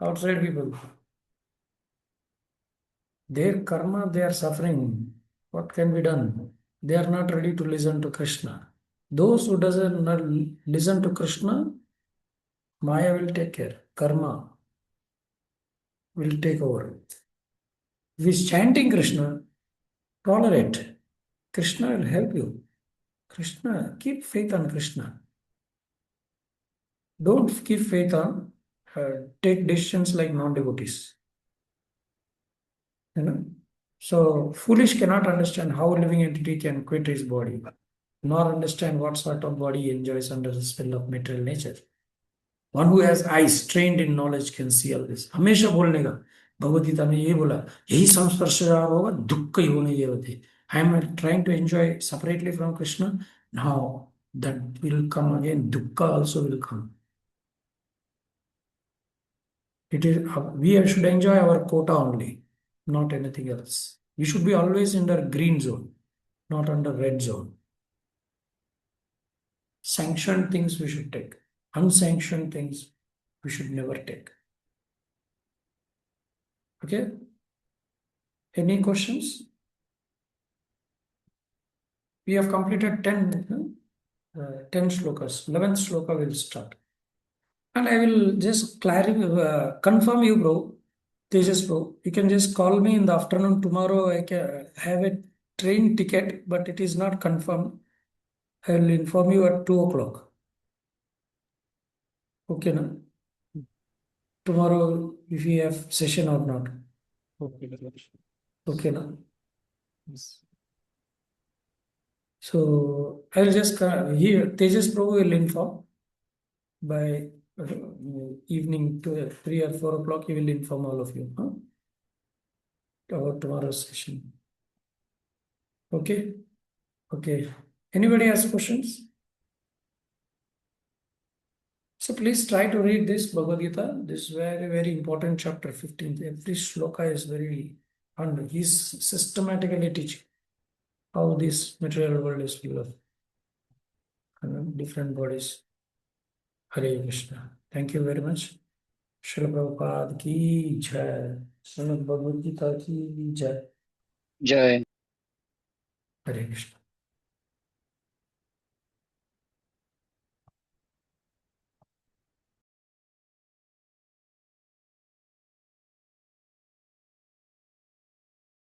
Outside people, their karma, they are suffering. What can be done? They are not ready to listen to Krishna. Those who doesn't not listen to Krishna, Maya will take care. Karma will take over. If he's chanting Krishna, tolerate. Krishna will help you. Krishna, keep faith on Krishna. Don't keep faith on, take decisions like non-devotees. So foolish cannot understand how a living entity can quit his body, nor understand what sort of body he enjoys under the spell of material nature. One who has eyes trained in knowledge can see all this. हमेशा बोलने का भगवद गीता में ये बोला, यही संस्पर्शजार होगा दुख ही होने ये होते. I am trying to enjoy separately from Krishna. Now that will come again. Dukkha also will come. It is we should enjoy our quota only, not anything else. We should be always in the green zone, not under red zone. Sanctioned things we should take. Unsanctioned things we should never take. Okay? Any questions? We have completed 10 shlokas. 11th shloka will start. And I will just confirm you, bro. Tejas, bro. You can just call me in the afternoon tomorrow. I can have a train ticket, but it is not confirmed. I will inform you at 2 o'clock. Okay, na? Tomorrow, if you have session or not. Okay, na? Yes. So I'll just here Tejas Prabhu will inform by evening to 3 or 4 o'clock. He will inform all of you about tomorrow's session. Okay. Okay. Anybody has questions? So please try to read this Bhagavad Gita. This is very, very important chapter 15. Every shloka is very, and he's systematically teaching how this material world is full of different bodies. Hare Krishna. Thank you very much. Srila Prabhupada ki jai. Srimad Bhagavad Gita ki jai. Jai. Hare Krishna.